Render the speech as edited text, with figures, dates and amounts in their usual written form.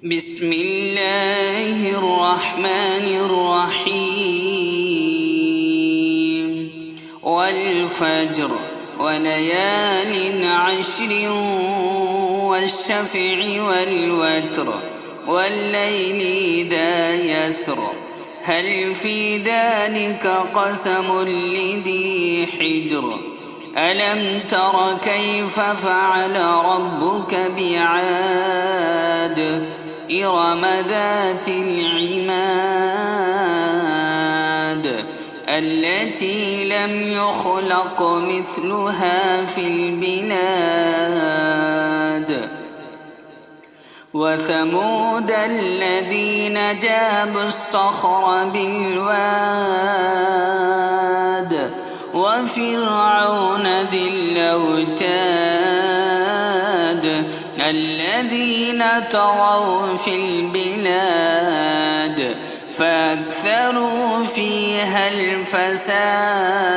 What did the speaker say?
بسم الله الرحمن الرحيم والفجر وليال عشر والشفع والوتر والليل إذا يسر هل في ذلك قسم لذي حجر ألم تر كيف فعل ربك بعاد إرم ذات العماد التي لم يخلق مثلها في البلاد وثمود الذين جابوا الصخر بالواد وفرعون ذي الأوتاد الذين طغوا في البلاد فأكثروا فيها الفساد